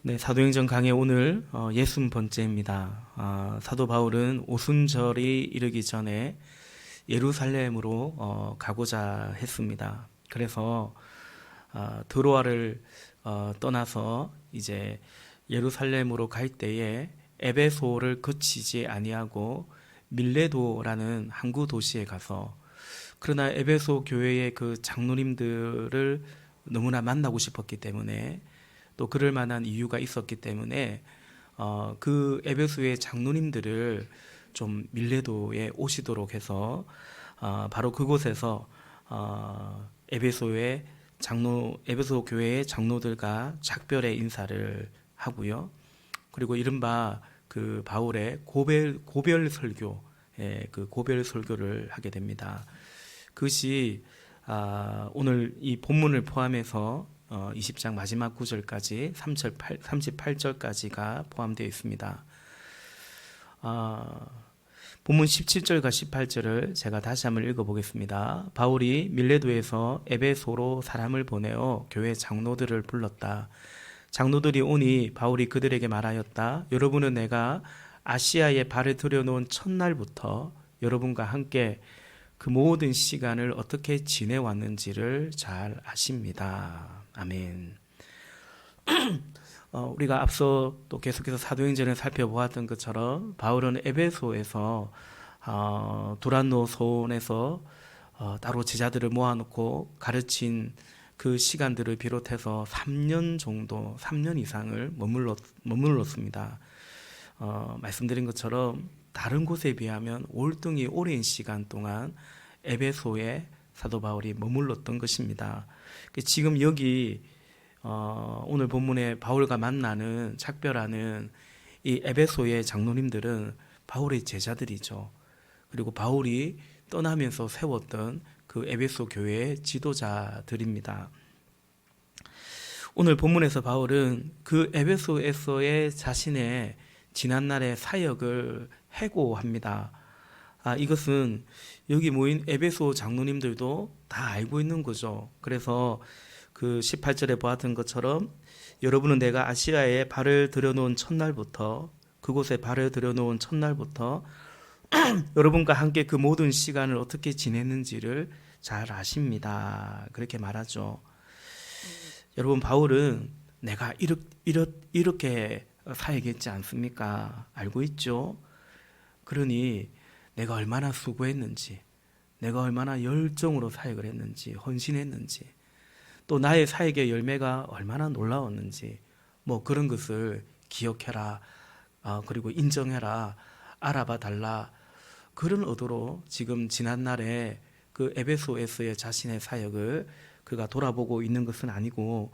네, 사도행전 강의 오늘 60번째입니다. 사도 바울은 오순절이 이르기 전에 예루살렘으로 가고자 했습니다. 그래서 드로아를 떠나서 이제 예루살렘으로 갈 때에 에베소를 거치지 아니하고 밀레도라는 항구 도시에 가서, 그러나 에베소 교회의 그 장로님들을 너무나 만나고 싶었기 때문에, 또 그럴 만한 이유가 있었기 때문에 그 에베소의 장로님들을 좀 밀레도에 오시도록 해서 바로 그곳에서 에베소 교회의 장로들과 작별의 인사를 하고요. 그리고 이른바 그 바울의 고별 설교, 그 고별 설교를 하게 됩니다. 그것이 오늘 이 본문을 포함해서 20장 마지막 구절까지 38절까지가 포함되어 있습니다. 본문 17절과 18절을 제가 다시 한번 읽어보겠습니다. 바울이 밀레도에서 에베소로 사람을 보내어 교회 장로들을 불렀다. 장로들이 오니 바울이 그들에게 말하였다. 여러분은 내가 아시아에 발을 들여놓은 첫날부터 여러분과 함께 그 모든 시간을 어떻게 지내왔는지를 잘 아십니다. 아멘. 우리가 앞서 또 계속해서 사도행전을 살펴보았던 것처럼 바울은 에베소에서 두란노손에서 따로 제자들을 모아놓고 가르친 그 시간들을 비롯해서 3년 이상을 머물렀습니다. 말씀드린 것처럼 다른 곳에 비하면 월등히 오랜 시간 동안 에베소에 사도 바울이 머물렀던 것입니다. 지금 여기 오늘 본문에 바울과 만나는 작별하는 이 에베소의 장로님들은 바울의 제자들이죠. 그리고 바울이 떠나면서 세웠던 그 에베소 교회의 지도자들입니다. 오늘 본문에서 바울은 그 에베소에서의 자신의 지난날의 사역을 해고합니다. 이것은 여기 모인 에베소 장로님들도 다 알고 있는 거죠. 그래서 그 18절에 보았던 것처럼 여러분은 내가 아시아에 발을 들여놓은 첫날부터, 그곳에 발을 들여놓은 첫날부터 여러분과 함께 그 모든 시간을 어떻게 지냈는지를 잘 아십니다. 그렇게 말하죠. 여러분, 바울은 내가 이렇게 사역했지 않습니까? 알고 있죠? 그러니 내가 얼마나 수고했는지, 내가 얼마나 열정으로 사역을 했는지, 헌신했는지, 또 나의 사역의 열매가 얼마나 놀라웠는지, 뭐 그런 것을 기억해라, 그리고 인정해라, 알아봐 달라, 그런 의도로 지금 지난날에 그 에베소에서의 자신의 사역을 그가 돌아보고 있는 것은 아니고,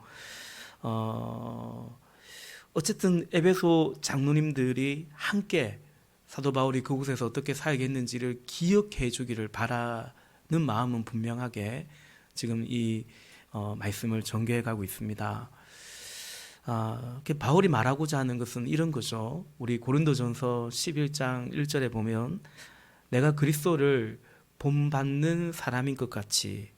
어쨌든 에베소 장로님들이 함께 사도 바울이 그곳에서 어떻게 사역했는지를 기억해 주기를 바라는 마음은 분명하게 지금 이 말씀을 전개해 가고 있습니다. 바울이 말하고자 하는 것은 이런 거죠. 우리 고린도전서 11장 1절에 보면 내가 그리스도를 본받는 사람인 것 같이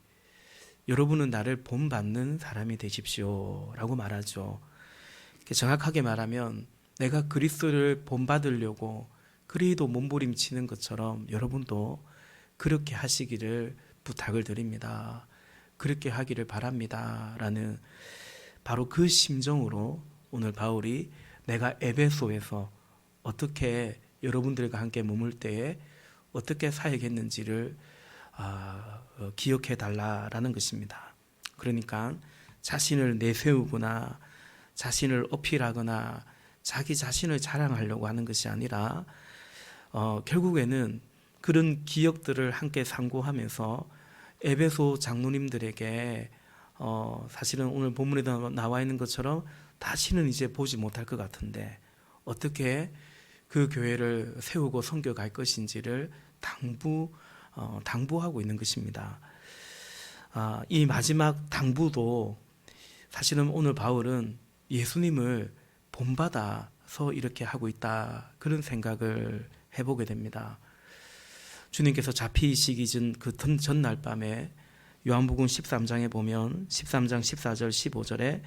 여러분은 나를 본받는 사람이 되십시오 라고 말하죠. 정확하게 말하면 내가 그리스도를 본받으려고 그리도 몸부림치는 것처럼 여러분도 그렇게 하시기를 부탁을 드립니다. 그렇게 하기를 바랍니다 라는 바로 그 심정으로 오늘 바울이 내가 에베소에서 어떻게 여러분들과 함께 머물 때에 어떻게 사역했는지를 기억해 달라라는 것입니다. 그러니까 자신을 내세우거나 자신을 어필하거나 자기 자신을 자랑하려고 하는 것이 아니라 결국에는 그런 기억들을 함께 상고하면서 에베소 장로님들에게 사실은 오늘 본문에 나와 있는 것처럼 다시는 이제 보지 못할 것 같은데 어떻게 그 교회를 세우고 섬겨갈 것인지를 당부하고 있는 것입니다. 이 마지막 당부도 사실은 오늘 바울은 예수님을 본받아서 이렇게 하고 있다, 그런 생각을 해보게 됩니다. 주님께서 잡히시기 전 그 전날 밤에 요한복음 13장에 보면 13장 14절 15절에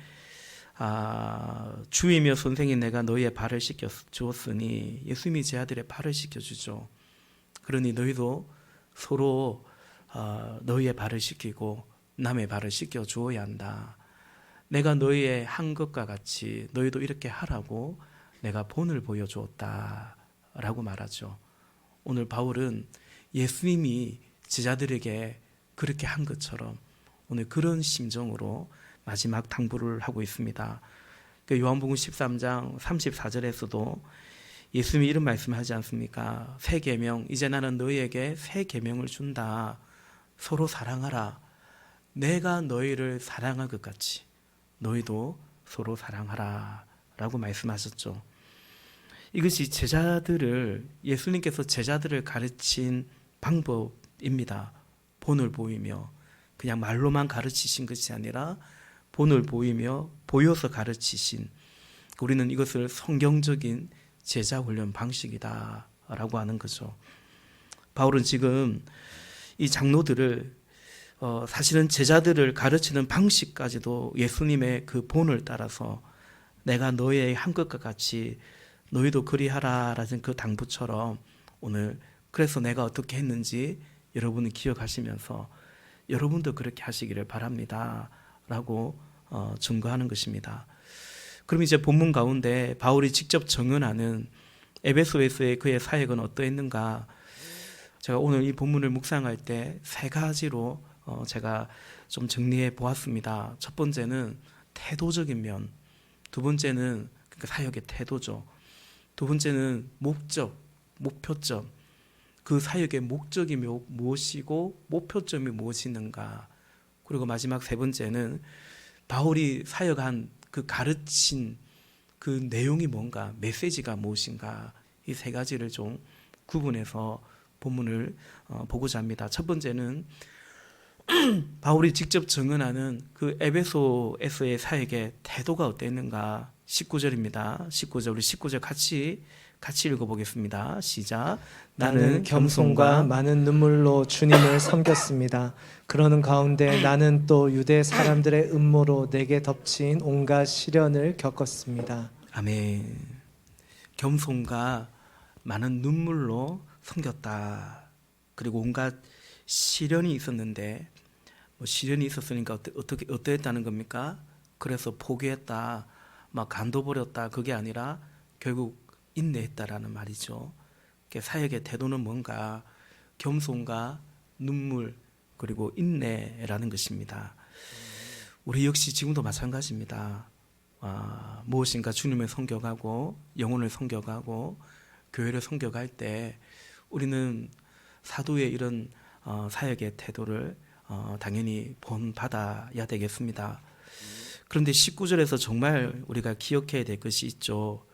주이며 선생이 내가 너희의 발을 씻겨 주었으니 예수님이 제 아들의 발을 씻겨주죠. 그러니 너희도 서로 너희의 발을 씻기고 남의 발을 씻겨 주어야 한다. 내가 너희의 한 것과 같이 너희도 이렇게 하라고 내가 본을 보여주었다 라고 말하죠. 오늘 바울은 예수님이 제자들에게 그렇게 한 것처럼 오늘 그런 심정으로 마지막 당부를 하고 있습니다. 요한복음 13장 34절에서도 예수님이 이런 말씀하지 않습니까? 새 계명, 이제 나는 너희에게 새 계명을 준다. 서로 사랑하라. 내가 너희를 사랑한 것 같이 너희도 서로 사랑하라 라고 말씀하셨죠. 이것이 예수님께서 제자들을 가르친 방법입니다. 본을 보이며 그냥 말로만 가르치신 것이 아니라 본을 보이며 보여서 가르치신, 우리는 이것을 성경적인 제자 훈련 방식이다 라고 하는 거죠. 바울은 지금 이 장로들을 사실은 제자들을 가르치는 방식까지도 예수님의 그 본을 따라서 내가 너희의 한 것과 같이 너희도 그리하라라는 그 당부처럼 오늘 그래서 내가 어떻게 했는지 여러분이 기억하시면서 여러분도 그렇게 하시기를 바랍니다 라고 증거하는 것입니다. 그럼 이제 본문 가운데 바울이 직접 정언하는 에베소에서의 그의 사역은 어떠했는가? 제가 오늘 이 본문을 묵상할 때 세 가지로 제가 좀 정리해 보았습니다. 첫 번째는 태도적인 면, 두 번째는 사역의 태도죠. 두 번째는 목적, 목표점. 그 사역의 목적이 무엇이고 목표점이 무엇이는가. 그리고 마지막 세 번째는 바울이 사역한 그 가르친 그 내용이 뭔가, 메시지가 무엇인가. 이 세 가지를 좀 구분해서 본문을 보고자 합니다. 첫 번째는 바울이 직접 증언하는 그 에베소에서의 사역의 태도가 어땠는가. 19절입니다. 19절, 우리 19절 같이 읽어보겠습니다. 시작. 나는 겸손과 많은 눈물로 주님을 섬겼습니다. 그러는 가운데 나는 또 유대 사람들의 음모로 내게 덮친 온갖 시련을 겪었습니다. 아멘. 겸손과 많은 눈물로 섬겼다. 그리고 온갖 시련이 있었는데, 시련이 있었으니까 어떠했다는 겁니까? 그래서 포기했다, 막 간둬버렸다, 그게 아니라 결국 인내했다라는 말이죠. 사역의 태도는 뭔가 겸손과 눈물 그리고 인내라는 것입니다. 우리 역시 지금도 마찬가지입니다. 무엇인가 주님을 섬겨가고 영혼을 섬겨가고 교회를 섬겨갈 때 우리는 사도의 이런 사역의 태도를 당연히 본받아야 되겠습니다. 그런데 19절에서 정말 우리가 기억해야 될 것이 있죠.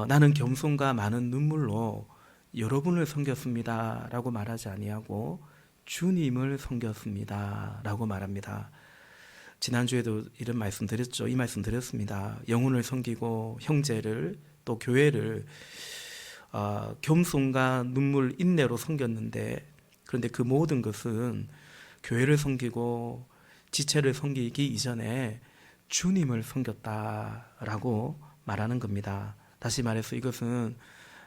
나는 겸손과 많은 눈물로 여러분을 섬겼습니다 라고 말하지 아니하고 주님을 섬겼습니다 라고 말합니다. 지난주에도 이런 말씀 드렸죠. 이 말씀 드렸습니다. 영혼을 섬기고 형제를 또 교회를 겸손과 눈물 인내로 섬겼는데, 그런데 그 모든 것은 교회를 섬기고 지체를 섬기기 이전에 주님을 섬겼다라고 말하는 겁니다. 다시 말해서 이것은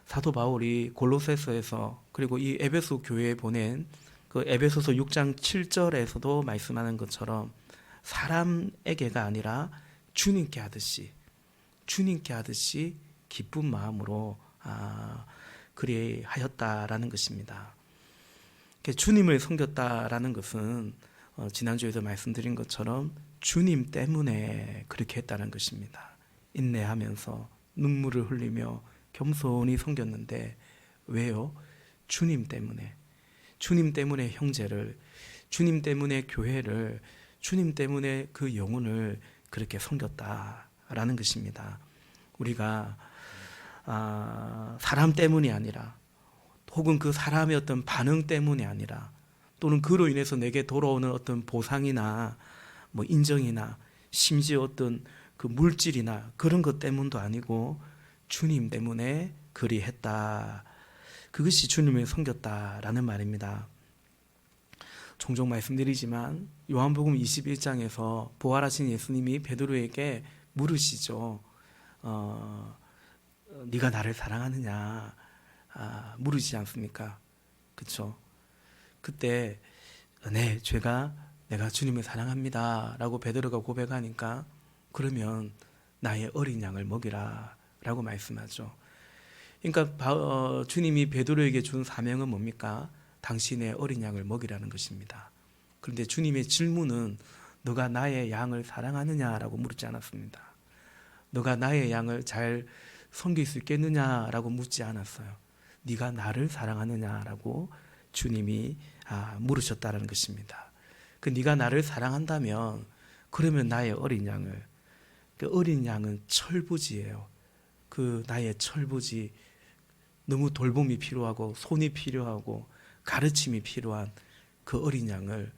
사도 바울이 골로새서에서 그리고 이 에베소 교회에 보낸 그 에베소서 6장 7절에서도 말씀하는 것처럼 사람에게가 아니라 주님께 하듯이 기쁜 마음으로 그리하였다라는 것입니다. 주님을 섬겼다라는 것은 지난주에도 말씀드린 것처럼 주님 때문에 그렇게 했다는 것입니다. 인내하면서 눈물을 흘리며 겸손히 섬겼는데 왜요? 주님 때문에 형제를, 주님 때문에 교회를, 주님 때문에 그 영혼을 그렇게 섬겼다라는 것입니다. 우리가 사람 때문이 아니라, 혹은 그 사람의 어떤 반응 때문이 아니라, 또는 그로 인해서 내게 돌아오는 어떤 보상이나 인정이나 심지어 어떤 그 물질이나 그런 것 때문도 아니고 주님 때문에 그리했다. 그것이 주님을 섬겼다라는 말입니다. 종종 말씀드리지만 요한복음 21장에서 부활하신 예수님이 베드로에게 물으시죠. 네가 나를 사랑하느냐 물으시지 않습니까? 그렇죠? 그때 네, 내가 주님을 사랑합니다라고 베드로가 고백하니까 그러면 나의 어린 양을 먹이라라고 말씀하죠. 그러니까 주님이 베드로에게 준 사명은 뭡니까? 당신의 어린 양을 먹이라는 것입니다. 그런데 주님의 질문은 너가 나의 양을 사랑하느냐라고 묻지 않았습니다. 너가 나의 양을 잘 섬길 수 있겠느냐라고 묻지 않았어요. 네가 나를 사랑하느냐라고 주님이 물으셨다는 것입니다. 그 네가 나를 사랑한다면 그러면 나의 어린 양을, 그 어린 양은 철부지예요. 그 나의 철부지, 너무 돌봄이 필요하고 손이 필요하고 가르침이 필요한 그 어린 양을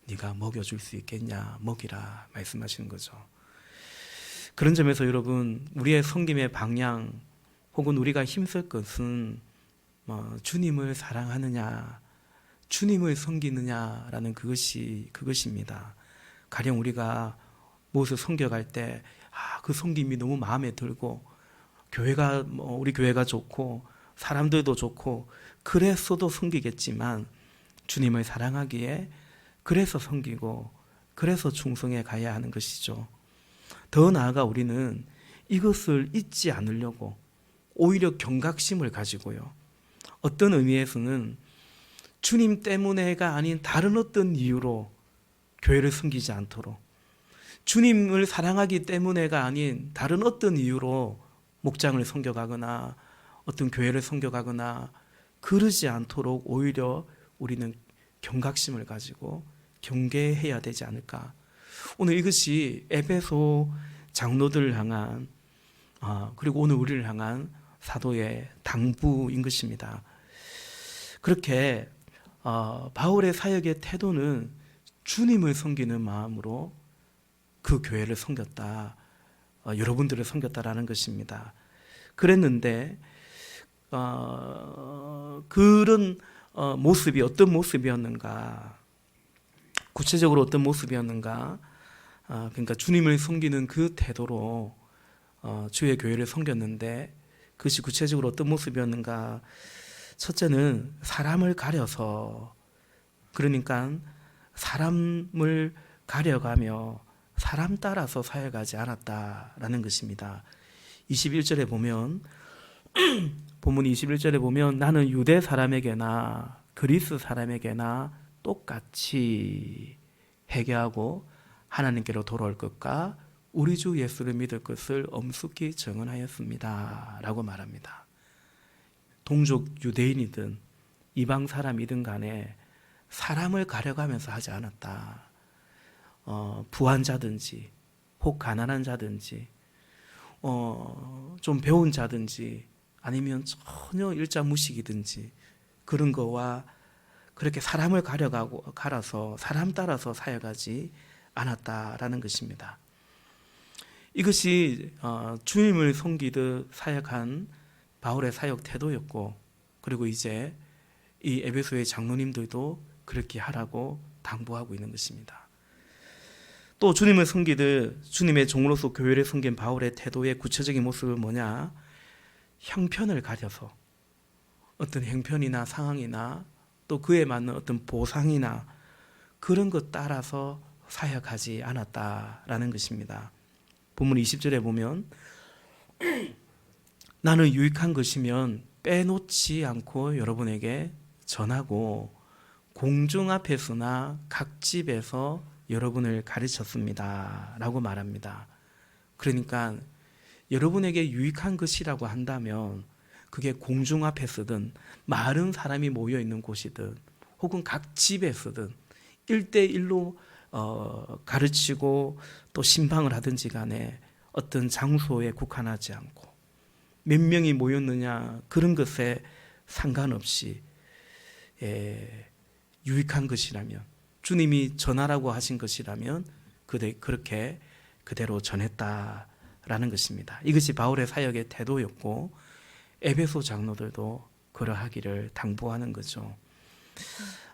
네가 먹여줄 수 있겠냐, 먹이라 말씀하시는 거죠. 그런 점에서 여러분, 우리의 섬김의 방향 혹은 우리가 힘쓸 것은 주님을 사랑하느냐, 주님을 섬기느냐라는 그것입니다. 가령 우리가 무엇을 섬겨갈 때 그 섬김이 너무 마음에 들고 우리 교회가 좋고 사람들도 좋고 그래서도 섬기겠지만 주님을 사랑하기에 그래서 섬기고 그래서 충성해 가야 하는 것이죠. 더 나아가 우리는 이것을 잊지 않으려고 오히려 경각심을 가지고요. 어떤 의미에서는 주님 때문에가 아닌 다른 어떤 이유로 교회를 섬기지 않도록, 주님을 사랑하기 때문에가 아닌 다른 어떤 이유로 목장을 섬겨가거나 어떤 교회를 섬겨가거나 그러지 않도록 오히려 우리는 경각심을 가지고 경계해야 되지 않을까. 오늘 이것이 에베소 장로들을 향한 그리고 오늘 우리를 향한 사도의 당부인 것입니다. 그렇게 바울의 사역의 태도는 주님을 섬기는 마음으로 그 교회를 섬겼다, 여러분들을 섬겼다라는 것입니다. 그랬는데 그런 모습이 어떤 모습이었는가, 구체적으로 어떤 모습이었는가, 그러니까 주님을 섬기는 그 태도로 주의 교회를 섬겼는데 그것이 구체적으로 어떤 모습이었는가. 첫째는 사람을 가려서, 그러니까 사람을 가려가며 사람 따라서 사역하지 않았다라는 것입니다. 21절에 보면, 본문 21절에 보면 나는 유대 사람에게나 그리스 사람에게나 똑같이 회개하고 하나님께로 돌아올 것과 우리 주 예수를 믿을 것을 엄숙히 증언하였습니다 라고 말합니다. 동족 유대인이든 이방 사람이든 간에 사람을 가려가면서 하지 않았다. 부한 자든지 혹 가난한 자든지 좀 배운 자든지 아니면 전혀 일자무식이든지 그런 거와 그렇게 사람을 갈아서 사람 따라서 사역하지 않았다라는 것입니다. 이것이 주님을 섬기듯 사역한 바울의 사역 태도였고, 그리고 이제 이 에베소의 장로님들도 그렇게 하라고 당부하고 있는 것입니다. 또 주님을 섬기듯 주님의 종으로서 교회를 섬긴 바울의 태도의 구체적인 모습은 뭐냐? 형편을 가려서 어떤 형편이나 상황이나 또 그에 맞는 어떤 보상이나 그런 것 따라서 사역하지 않았다라는 것입니다. 본문 20절에 보면 나는 유익한 것이면 빼놓지 않고 여러분에게 전하고 공중 앞에서나 각 집에서 여러분을 가르쳤습니다 라고 말합니다. 그러니까 여러분에게 유익한 것이라고 한다면 그게 공중 앞에서든 많은 사람이 모여 있는 곳이든 혹은 각 집에서든 1대1로 가르치고 또 신방을 하든지 간에 어떤 장소에 국한하지 않고 몇 명이 모였느냐 그런 것에 상관없이 유익한 것이라면, 주님이 전하라고 하신 것이라면 그렇게 그대로 전했다라는 것입니다. 이것이 바울의 사역의 태도였고 에베소 장로들도 그러하기를 당부하는 거죠.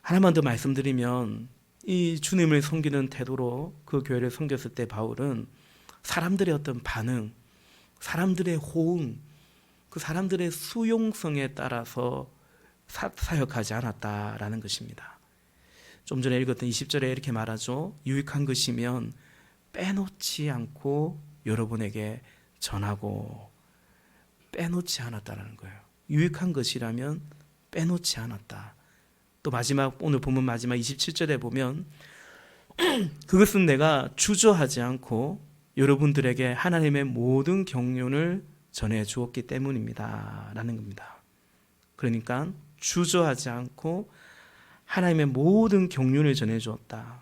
하나만 더 말씀드리면 이 주님을 섬기는 태도로 그 교회를 섬겼을 때 바울은 사람들의 어떤 반응, 사람들의 호응, 그 사람들의 수용성에 따라서 사역하지 않았다라는 것입니다. 좀 전에 읽었던 20절에 이렇게 말하죠. 유익한 것이면 빼놓지 않고 여러분에게 전하고, 빼놓지 않았다라는 거예요. 유익한 것이라면 빼놓지 않았다. 또 마지막, 오늘 본문 마지막 27절에 보면 그것은 내가 주저하지 않고 여러분들에게 하나님의 모든 경륜을 전해 주었기 때문입니다 라는 겁니다. 그러니까 주저하지 않고 하나님의 모든 경륜을 전해 주었다.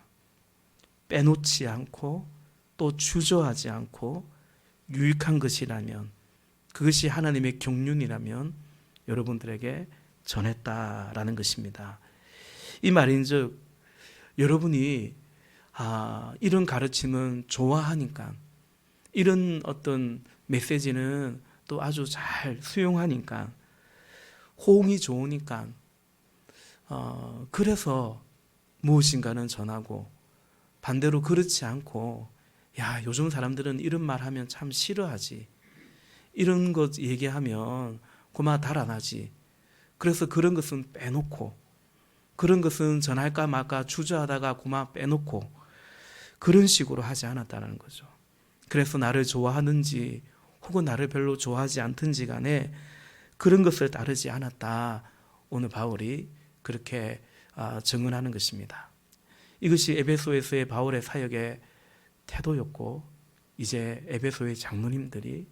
빼놓지 않고 또 주저하지 않고 유익한 것이라면, 그것이 하나님의 경륜이라면 여러분들에게 전했다라는 것입니다. 이 말인즉 여러분이 이런 가르침은 좋아하니까, 이런 어떤 메시지는 또 아주 잘 수용하니까, 호응이 좋으니까 그래서 무엇인가는 전하고, 반대로 그렇지 않고 야, 요즘 사람들은 이런 말 하면 참 싫어하지, 이런 것 얘기하면 그만 달아나지, 그래서 그런 것은 빼놓고, 그런 것은 전할까 말까 주저하다가 그만 빼놓고, 그런 식으로 하지 않았다는 거죠. 그래서 나를 좋아하는지 혹은 나를 별로 좋아하지 않든지 간에 그런 것을 따르지 않았다. 오늘 바울이 그렇게 증언하는 것입니다. 이것이 에베소에서의 바울의 사역의 태도였고, 이제 에베소의 장로님들이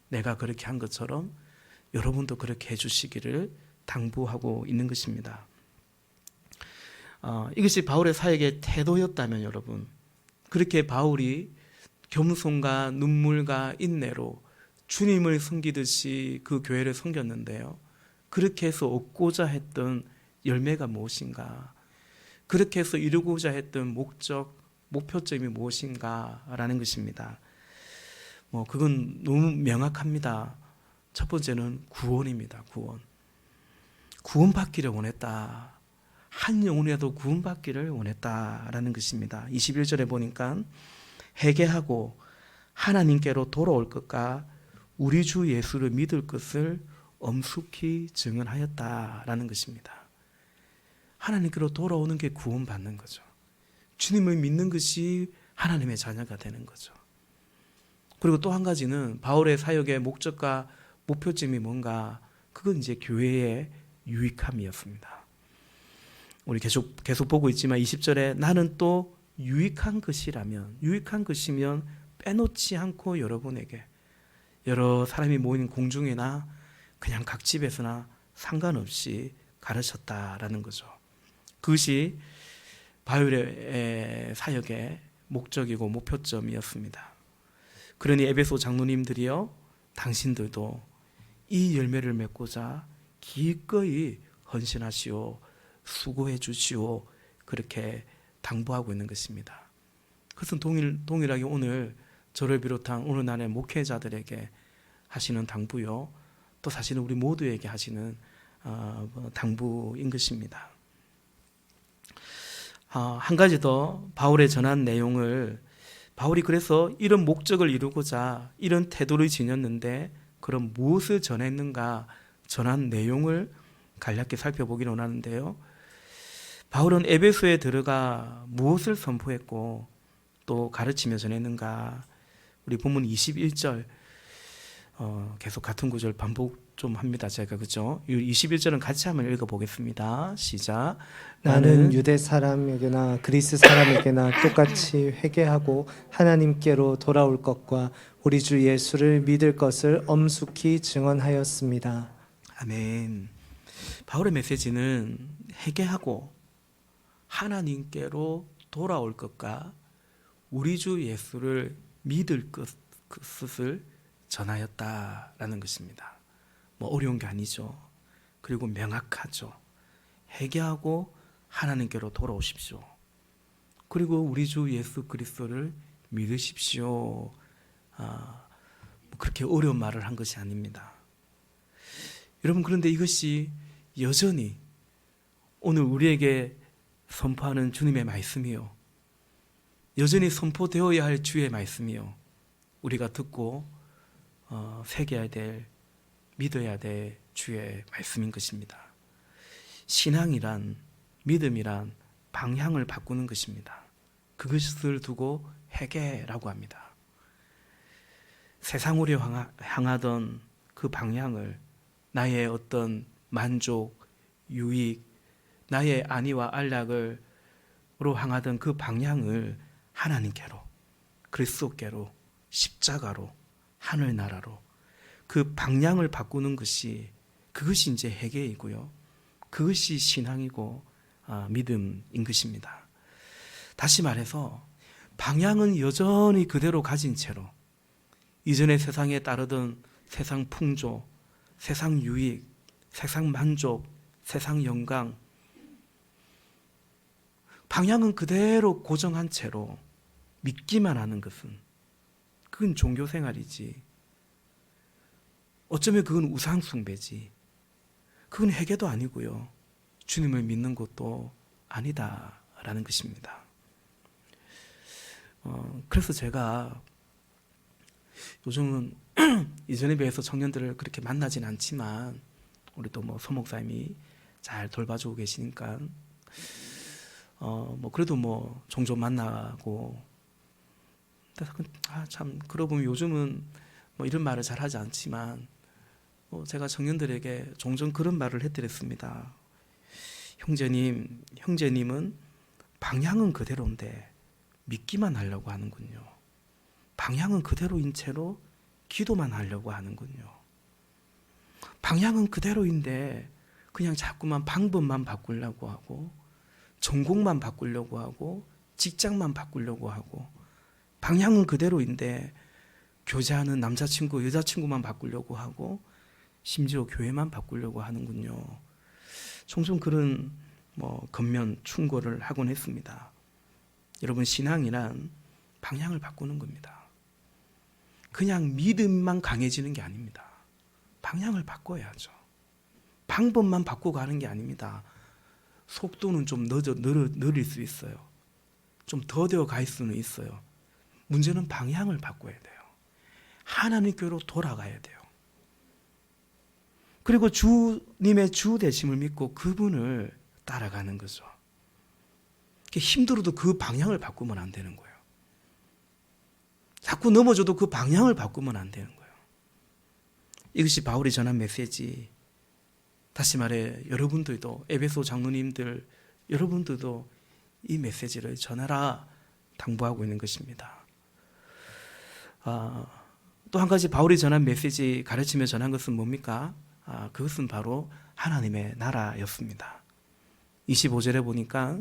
내가 그렇게 한 것처럼 여러분도 그렇게 해주시기를 당부하고 있는 것입니다. 이것이 바울의 사역의 태도였다면 여러분, 그렇게 바울이 겸손과 눈물과 인내로 주님을 섬기듯이 그 교회를 섬겼는데요, 그렇게 해서 얻고자 했던 열매가 무엇인가, 그렇게 해서 이루고자 했던 목적, 목표점이 무엇인가라는 것입니다. 그건 너무 명확합니다. 첫 번째는 구원입니다. 구원받기를 원했다. 한 영혼이라도 구원받기를 원했다라는 것입니다. 21절에 보니까 회개하고 하나님께로 돌아올 것과 우리 주 예수를 믿을 것을 엄숙히 증언하였다라는 것입니다. 하나님께로 돌아오는 게 구원받는 거죠. 주님을 믿는 것이 하나님의 자녀가 되는 거죠. 그리고 또 한 가지는 바울의 사역의 목적과 목표점이 뭔가, 그건 이제 교회의 유익함이었습니다. 우리 계속 보고 있지만 20절에 나는 또 유익한 것이면 빼놓지 않고 여러분에게, 여러 사람이 모인 공중이나 그냥 각 집에서나 상관없이 가르쳤다라는 거죠. 그것이 바울의 사역의 목적이고 목표점이었습니다. 그러니 에베소 장로님들이여, 당신들도 이 열매를 맺고자 기꺼이 헌신하시오, 수고해 주시오, 그렇게 당부하고 있는 것입니다. 그것은 동일하게 오늘 저를 비롯한 오늘날의 목회자들에게 하시는 당부요, 또 사실은 우리 모두에게 하시는 당부인 것입니다. 한 가지 더 바울의 전한 내용을, 바울이 그래서 이런 목적을 이루고자 이런 태도를 지녔는데 그럼 무엇을 전했는가, 전한 내용을 간략히 살펴보기를 원하는데요, 바울은 에베소에 들어가 무엇을 선포했고 또 가르치며 전했는가. 우리 본문 21절 계속 같은 구절 반복 좀 합니다. 제가, 그죠? 21절은 같이 한번 읽어보겠습니다. 시작. 나는 유대 사람에게나 그리스 사람에게나 똑같이 회개하고 하나님께로 돌아올 것과 우리 주 예수를 믿을 것을 엄숙히 증언하였습니다. 아멘. 바울의 메시지는 회개하고 하나님께로 돌아올 것과 우리 주 예수를 믿을 것을 전하였다라는 것입니다. 어려운 게 아니죠. 그리고 명확하죠. 회개하고 하나님께로 돌아오십시오. 그리고 우리 주 예수 그리스도를 믿으십시오. 그렇게 어려운 말을 한 것이 아닙니다. 여러분, 그런데 이것이 여전히 오늘 우리에게 선포하는 주님의 말씀이요, 여전히 선포되어야 할 주의 말씀이요, 우리가 듣고 새겨야 될, 믿어야 될 주의 말씀인 것입니다. 신앙이란, 믿음이란 방향을 바꾸는 것입니다. 그것을 두고 회개라고 합니다. 세상으로 향하던 그 방향을 나의 어떤 만족, 유익, 나의 안위와 안락으로 향하던 그 방향을 하나님께로, 그리스도께로, 십자가로, 하늘나라로 그 방향을 바꾸는 것이, 그것이 이제 회개이고요. 그것이 신앙이고 믿음인 것입니다. 다시 말해서 방향은 여전히 그대로 가진 채로 이전에 세상에 따르던 세상 풍조, 세상 유익, 세상 만족, 세상 영광, 방향은 그대로 고정한 채로 믿기만 하는 것은, 그건 종교생활이지, 어쩌면 그건 우상숭배지, 그건 회개도 아니고요, 주님을 믿는 것도 아니다라는 것입니다. 그래서 제가 요즘은 이전에 비해서 청년들을 그렇게 만나진 않지만 우리 또 뭐 서목사님이 잘 돌봐주고 계시니까 뭐 그래도 뭐 종종 만나고, 참 그러고 보면 요즘은 뭐 이런 말을 잘 하지 않지만 제가 청년들에게 종종 그런 말을 해드렸습니다. 형제님은 방향은 그대로인데 믿기만 하려고 하는군요. 방향은 그대로인 채로 기도만 하려고 하는군요. 방향은 그대로인데 그냥 자꾸만 방법만 바꾸려고 하고, 전공만 바꾸려고 하고, 직장만 바꾸려고 하고, 방향은 그대로인데 교제하는 남자친구, 여자친구만 바꾸려고 하고, 심지어 교회만 바꾸려고 하는군요. 종종 그런 겉면 충고를 하곤 했습니다. 여러분, 신앙이란 방향을 바꾸는 겁니다. 그냥 믿음만 강해지는 게 아닙니다. 방향을 바꿔야죠. 방법만 바꾸고 하는 게 아닙니다. 속도는 좀 느릴 수 있어요. 좀 더뎌 갈 수는 있어요. 문제는 방향을 바꿔야 돼요. 하나님께로 돌아가야 돼요. 그리고 주님의 주 되심을 믿고 그분을 따라가는 거죠. 힘들어도 그 방향을 바꾸면 안 되는 거예요. 자꾸 넘어져도 그 방향을 바꾸면 안 되는 거예요. 이것이 바울이 전한 메시지. 다시 말해, 여러분들도, 에베소 장로님들 여러분들도 이 메시지를 전하라 당부하고 있는 것입니다. 또 한 가지 바울이 전한 메시지, 가르치며 전한 것은 뭡니까? 그것은 바로 하나님의 나라였습니다. 25절에 보니까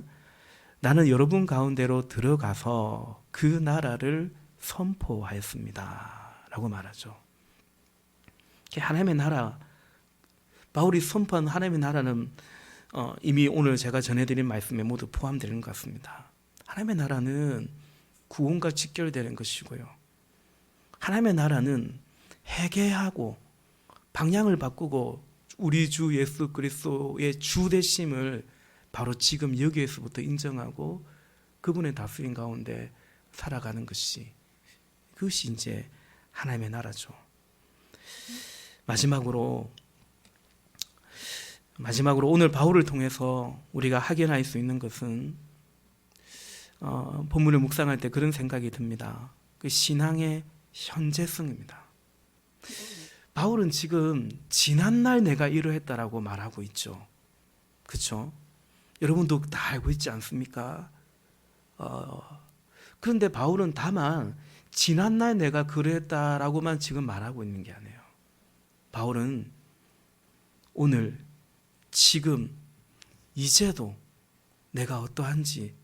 나는 여러분 가운데로 들어가서 그 나라를 선포하였습니다 라고 말하죠. 하나님의 나라, 바울이 선포한 하나님의 나라는 이미 오늘 제가 전해드린 말씀에 모두 포함되는 것 같습니다. 하나님의 나라는 구원과 직결되는 것이고요, 하나님의 나라는 회개하고 방향을 바꾸고 우리 주 예수 그리스도의 주 되심을 바로 지금 여기에서부터 인정하고 그분의 다스림 가운데 살아가는 것이, 그것이 이제 하나님의 나라죠. 마지막으로 오늘 바울을 통해서 우리가 확인할 수 있는 것은 본문을 묵상할 때 그런 생각이 듭니다. 그 신앙의 현재성입니다. 바울은 지금 지난날 내가 이러했다라고 말하고 있죠. 그렇죠? 여러분도 다 알고 있지 않습니까? 그런데 바울은 다만 지난날 내가 그랬다라고만 지금 말하고 있는 게 아니에요. 바울은 오늘, 지금, 이제도 내가 어떠한지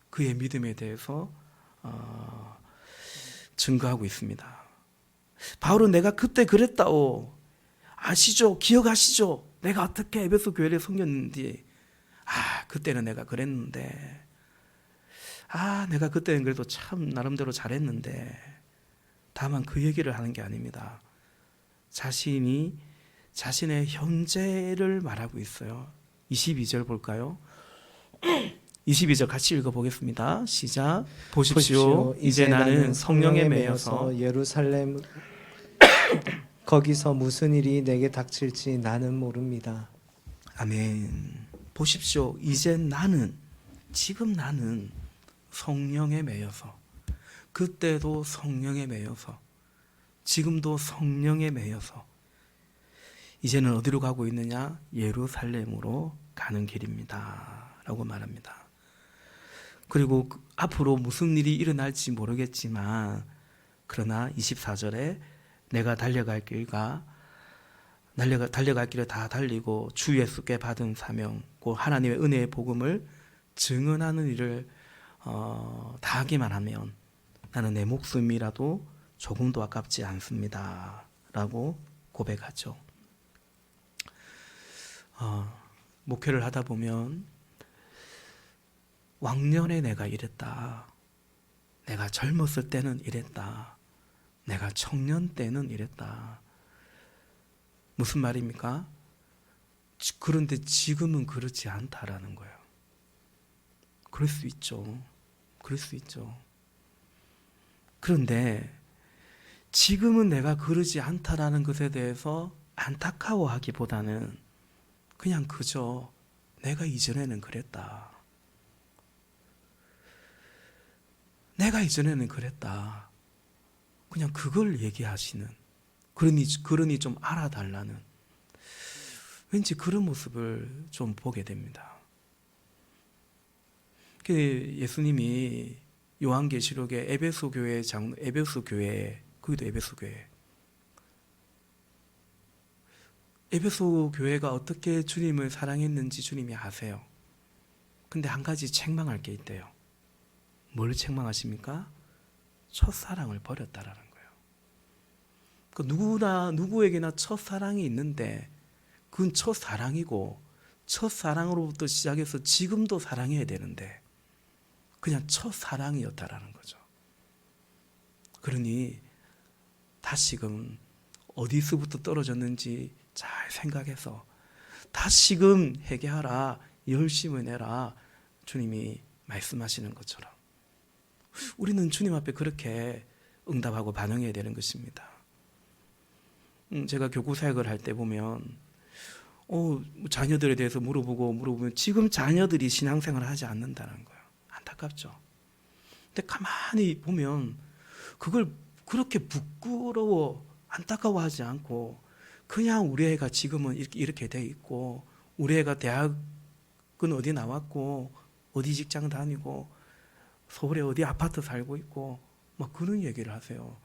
그의 믿음에 대해서 증거하고 있습니다. 바울은 내가 그때 그랬다오, 아시죠? 기억하시죠? 내가 어떻게 에베소 교회를 섬겼는지, 그때는 내가 그랬는데, 내가 그때는 그래도 참 나름대로 잘했는데, 다만 그 얘기를 하는 게 아닙니다. 자신의 현재를 말하고 있어요. 22절 볼까요? 22절 같이 읽어보겠습니다. 시작. 보십시오. 이제 나는 성령에 매여서 거기서 무슨 일이 내게 닥칠지 나는 모릅니다. 아멘. 보십시오. 이제 지금 나는 성령에 매여서, 그때도 성령에 매여서, 지금도 성령에 매여서, 이제는 어디로 가고 있느냐? 예루살렘으로 가는 길입니다. 라고 말합니다. 그리고 앞으로 무슨 일이 일어날지 모르겠지만, 그러나 24절에 내가 달려갈 길을 다 달리고 주 예수께 받은 사명, 그 하나님의 은혜의 복음을 증언하는 일을 다하기만 하면 나는 내 목숨이라도 조금도 아깝지 않습니다. 라고 고백하죠. 목회를 하다 보면 왕년에 내가 이랬다. 내가 젊었을 때는 이랬다. 내가 청년 때는 이랬다. 무슨 말입니까? 그런데 지금은 그렇지 않다라는 거예요. 그럴 수 있죠. 그럴 수 있죠. 그런데 지금은 내가 그러지 않다라는 것에 대해서 안타까워하기보다는 그냥 그저 내가 이전에는 그랬다. 내가 이전에는 그랬다. 그냥 그걸 얘기하시는, 그러니 좀 알아달라는, 왠지 그런 모습을 좀 보게 됩니다. 예수님이 요한계시록에 에베소 교회, 거기도 에베소 교회, 에베소 교회가 어떻게 주님을 사랑했는지 주님이 아세요. 근데 한 가지 책망할 게 있대요. 뭘 책망하십니까? 첫사랑을 버렸다라는 거예요. 누구에게나 첫사랑이 있는데 그건 첫사랑이고, 첫사랑으로부터 시작해서 지금도 사랑해야 되는데 그냥 첫사랑이었다라는 거죠. 그러니 다시금 어디서부터 떨어졌는지 잘 생각해서 다시금 회개하라, 열심을 내라, 주님이 말씀하시는 것처럼 우리는 주님 앞에 그렇게 응답하고 반응해야 되는 것입니다. 제가 교구 사역을 할 때 보면 자녀들에 대해서 물어보면 지금 자녀들이 신앙생활을 하지 않는다는 거예요. 안타깝죠. 근데 가만히 보면 그걸 그렇게 부끄러워, 안타까워하지 않고 그냥 우리 애가 지금은 이렇게 돼 있고, 우리 애가 대학은 어디 나왔고 어디 직장 다니고 서울에 어디 아파트 살고 있고 막 그런 얘기를 하세요.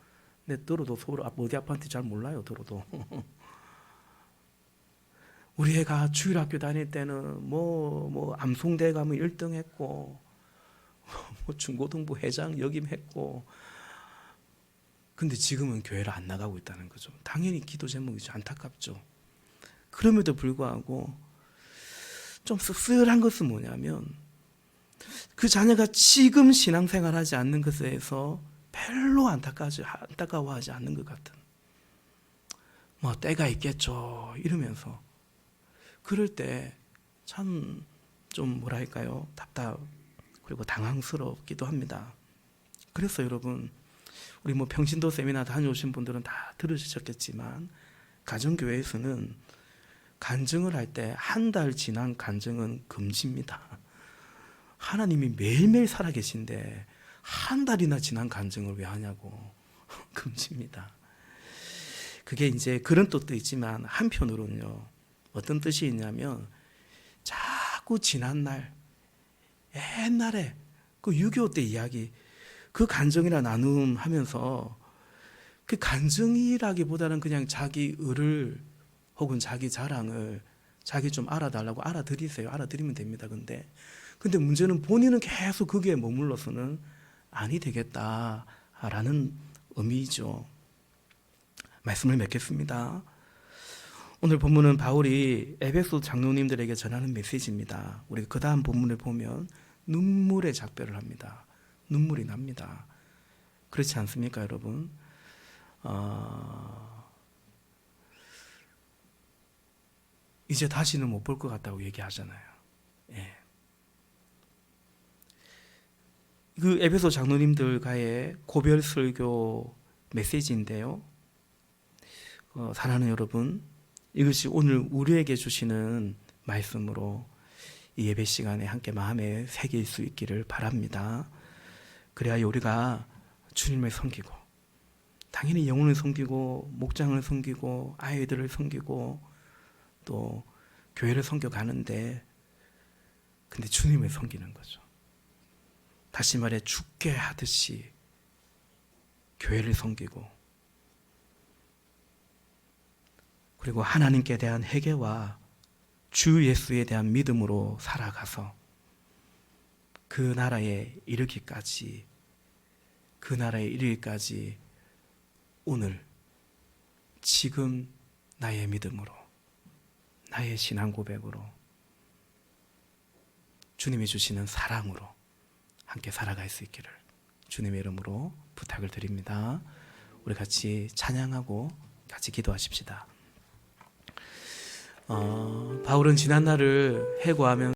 근데 들어도 서울 어디 아파트 잘 몰라요. 들어도 우리 애가 주일학교 다닐 때는 뭐 암송대 가면 1등 했고 뭐 중고등부 회장 역임했고, 근데 지금은 교회를 안 나가고 있다는 거죠. 당연히 기도 제목이죠. 안타깝죠. 그럼에도 불구하고 좀 씁쓸한 것은 뭐냐면 그 자녀가 지금 신앙생활하지 않는 것에 대해서 별로 안타까워하지 않는 것 같은, 뭐 때가 있겠죠 이러면서, 그럴 때 참 좀 뭐랄까요, 그리고 당황스럽기도 합니다. 그래서 여러분, 우리 뭐 평신도 세미나 다녀오신 분들은 다 들으셨겠지만 가정교회에서는 간증을 할 때 한 달 지난 간증은 금지입니다. 하나님이 매일매일 살아계신데 한 달이나 지난 간증을 왜 하냐고. 금지입니다. 그게 이제 그런 뜻도 있지만 한편으로는요, 어떤 뜻이 있냐면 자꾸 지난날, 옛날에 그 6.25 때 이야기, 그 간증이나 나눔하면서 그 간증이라기보다는 그냥 자기 의를 혹은 자기 자랑을 자기 좀 알아달라고 알아들이세요. 알아들이면 됩니다. 근데 문제는 본인은 계속 거기에 머물러서는 아니 되겠다라는 의미죠. 말씀을 맺겠습니다. 오늘 본문은 바울이 에베소 장로님들에게 전하는 메시지입니다. 우리가 그 다음 본문을 보면 눈물의 작별을 합니다. 눈물이 납니다. 그렇지 않습니까, 여러분? 이제 다시는 못 볼 것 같다고 얘기하잖아요. 예. 그 에베소 장로님들과의 고별 설교 메시지인데요. 사랑하는 여러분, 이것이 오늘 우리에게 주시는 말씀으로 이 예배 시간에 함께 마음에 새길 수 있기를 바랍니다. 그래야 우리가 주님을 섬기고, 당연히 영혼을 섬기고 목장을 섬기고 아이들을 섬기고 또 교회를 섬겨가는데, 근데 주님을 섬기는 거죠. 다시 말해 죽게 하듯이 교회를 섬기고, 그리고 하나님께 대한 회개와 주 예수에 대한 믿음으로 살아가서 그 나라에 이르기까지 오늘 지금 나의 믿음으로, 나의 신앙 고백으로, 주님이 주시는 사랑으로 함께 살아갈 수 있기를 주님의 이름으로 부탁을 드립니다. 우리 같이 찬양하고 같이 기도하십시다. 바울은 지난 날을 회고하면